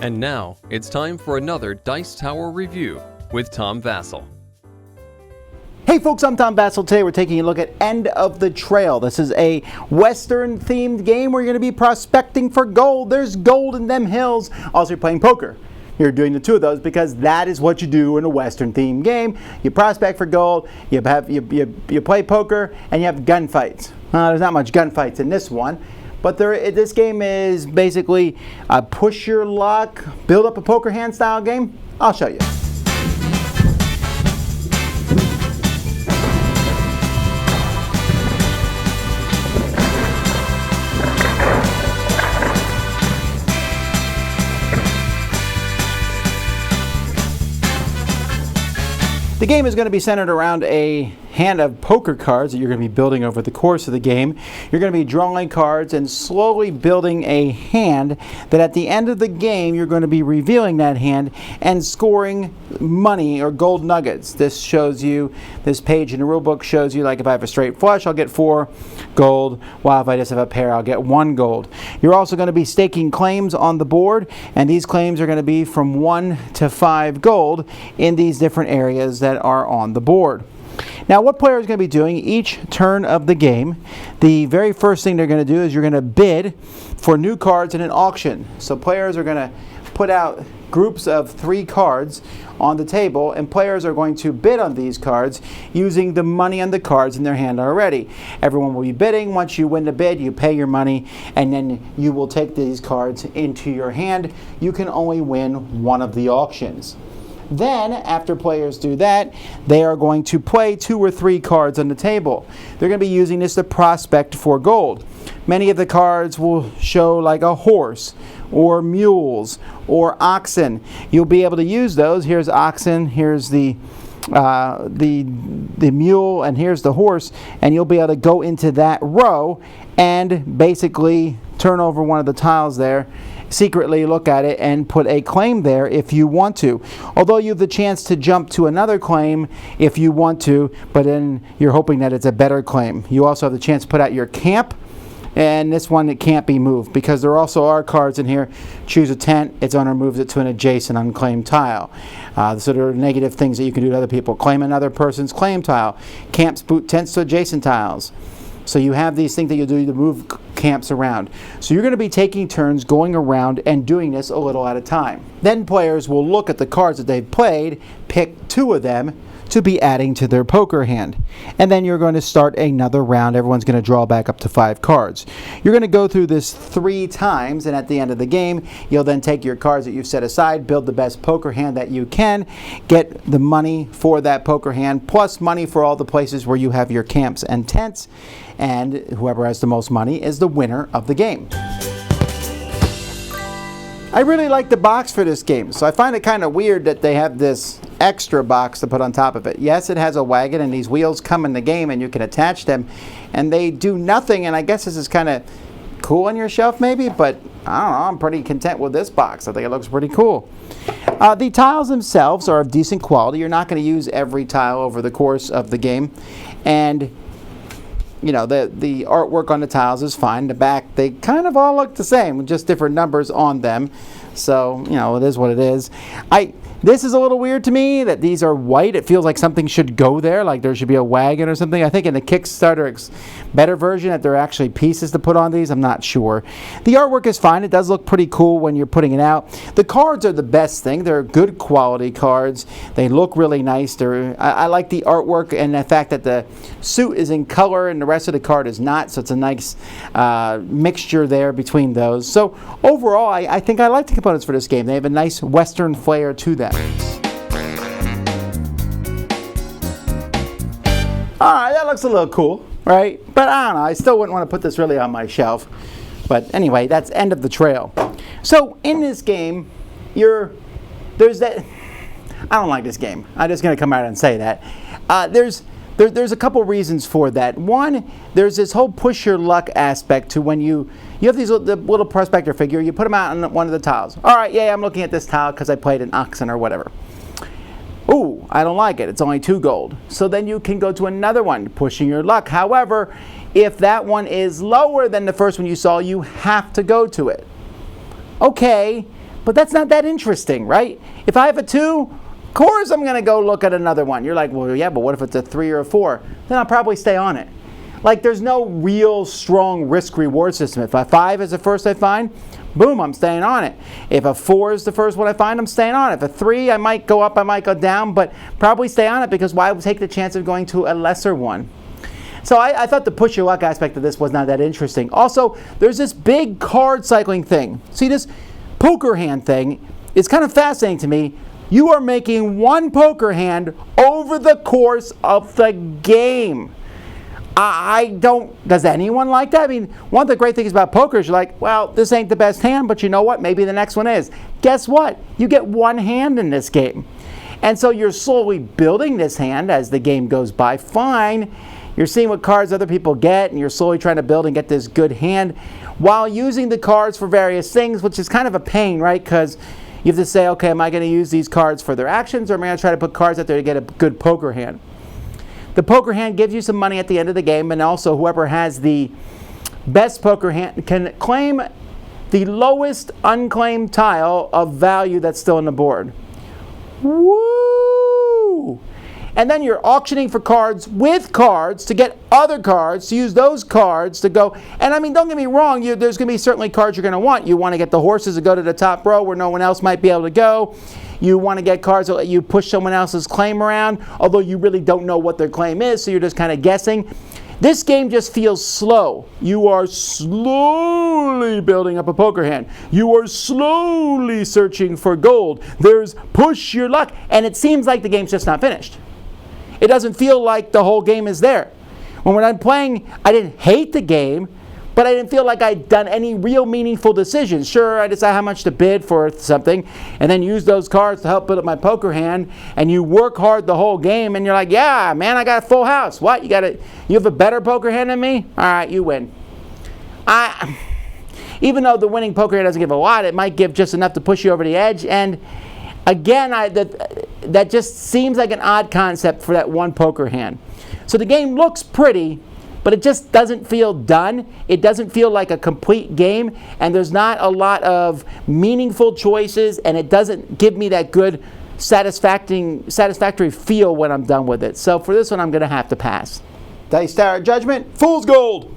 And now, it's time for another Dice Tower review with Tom Vasel. Hey folks, I'm Tom Vasel. Today we're taking a look at End of the Trail. This is a Western-themed game where you're going to be prospecting for gold. There's gold in them hills. Also, you're playing poker. You're doing the two of those because that is what you do in a Western-themed game. You prospect for gold, you play poker, and you have gunfights. There's not much gunfights in this one. But this game is basically a push your luck, build up a poker hand style game. I'll show you. The game is going to be centered around a hand of poker cards that you're going to be building over the course of the game. You're going to be drawing cards and slowly building a hand that at the end of the game you're going to be revealing that hand and scoring money or gold nuggets. This page in the rule book shows you, like, if I have a straight flush, I'll get 4 gold, while if I just have a pair, I'll get 1 gold. You're also going to be staking claims on the board, and these claims are going to be from 1 to 5 gold in these different areas that are on the board. Now, what player is going to be doing each turn of the game, the very first thing they're going to do is you're going to bid for new cards in an auction. So players are going to put out groups of 3 cards on the table, and players are going to bid on these cards using the money on the cards in their hand already. Everyone will be bidding. Once you win the bid, you pay your money, and then you will take these cards into your hand. You can only win one of the auctions. Then, after players do that, they are going to play 2 or 3 cards on the table. They're going to be using this to prospect for gold. Many of the cards will show like a horse, or mules, or oxen. You'll be able to use those. Here's oxen, here's the mule, and here's the horse, and you'll be able to go into that row and basically turn over one of the tiles there, secretly look at it, and put a claim there if you want to. Although you have the chance to jump to another claim if you want to, but then you're hoping that it's a better claim. You also have the chance to put out your camp, and this one, it can't be moved because there also are cards in here. Choose a tent, its owner moves it to an adjacent unclaimed tile. So there are negative things that you can do to other people. Claim another person's claim tile. Camps boot tents to adjacent tiles. So you have these things that you do to move camps around. So you're going to be taking turns going around and doing this a little at a time. Then players will look at the cards that they've played, pick 2 of them to be adding to their poker hand. And then you're going to start another round. Everyone's going to draw back up to 5 cards. You're going to go through this 3 times, and at the end of the game, you'll then take your cards that you've set aside, build the best poker hand that you can, get the money for that poker hand, plus money for all the places where you have your camps and tents, and whoever has the most money is the winner of the game. I really like the box for this game, so I find it kind of weird that they have this extra box to put on top of it. Yes, it has a wagon, and these wheels come in the game, and you can attach them, and they do nothing, and I guess this is kind of cool on your shelf maybe, but I don't know, I'm pretty content with this box. I think it looks pretty cool. The tiles themselves are of decent quality. You're not going to use every tile over the course of the game, and you know, the artwork on the tiles is fine. The back, they kind of all look the same with just different numbers on them. So, you know, it is what it is. This is a little weird to me that these are white. It feels like something should go there, like there should be a wagon or something. I think in the Kickstarter better version that there are actually pieces to put on these. I'm not sure. The artwork is fine. It does look pretty cool when you're putting it out. The cards are the best thing. They're good quality cards. They look really nice. I like the artwork and the fact that the suit is in color and the rest of the card is not, so it's a nice mixture there between those. So overall, I think I like the components for this game. They have a nice Western flair to them. Alright, that looks a little cool, right? But I don't know, I still wouldn't want to put this really on my shelf. But anyway, that's End of the Trail. So in this game, there's that. I don't like this game. I'm just going to come out and say that. There's a couple reasons for that. One, there's this whole push your luck aspect to when you have these little prospector figure, you put them out on one of the tiles. All right, yeah, I'm looking at this tile because I played an oxen or whatever. Ooh, I don't like it. It's only 2 gold. So then you can go to another one, pushing your luck. However, if that one is lower than the first one you saw, you have to go to it. Okay, but that's not that interesting, right? If I have a 2, of course I'm going to go look at another one. You're like, well, yeah, but what if it's a 3 or a 4? Then I'll probably stay on it. Like, there's no real strong risk-reward system. If a 5 is the first I find, boom, I'm staying on it. If a 4 is the first one I find, I'm staying on it. If a 3, I might go up, I might go down, but probably stay on it, because why take the chance of going to a lesser one? So I thought the push your luck aspect of this was not that interesting. Also, there's this big card cycling thing. See, this poker hand thing is kind of fascinating to me. You are making one poker hand over the course of the game. Does anyone like that? I mean, one of the great things about poker is you're like, well, this ain't the best hand, but you know what? Maybe the next one is. Guess what? You get one hand in this game. And so you're slowly building this hand as the game goes by. Fine. You're seeing what cards other people get, and you're slowly trying to build and get this good hand while using the cards for various things, which is kind of a pain, right? Because you have to say, okay, am I going to use these cards for their actions, or am I going to try to put cards out there to get a good poker hand? The poker hand gives you some money at the end of the game, and also whoever has the best poker hand can claim the lowest unclaimed tile of value that's still on the board. Woo! And then you're auctioning for cards with cards to get other cards, to use those cards to go. And I mean, don't get me wrong, there's going to be certainly cards you're going to want. You want to get the horses to go to the top row where no one else might be able to go. You want to get cards that let you push someone else's claim around, although you really don't know what their claim is, so you're just kind of guessing. This game just feels slow. You are slowly building up a poker hand. You are slowly searching for gold. There's push your luck, and it seems like the game's just not finished. It doesn't feel like the whole game is there. When we're done playing, I didn't hate the game, but I didn't feel like I'd done any real meaningful decisions. Sure, I decide how much to bid for something, and then use those cards to help build up my poker hand, and you work hard the whole game, and you're like, yeah, man, I got a full house. What? You have a better poker hand than me? All right, you win. Even though the winning poker hand doesn't give a lot, it might give just enough to push you over the edge, and again, that just seems like an odd concept for that one poker hand. So the game looks pretty, but it just doesn't feel done. It doesn't feel like a complete game, and there's not a lot of meaningful choices, and it doesn't give me that good satisfactory feel when I'm done with it. So for this one, I'm going to have to pass. Dice Tower Judgment, Fool's Gold!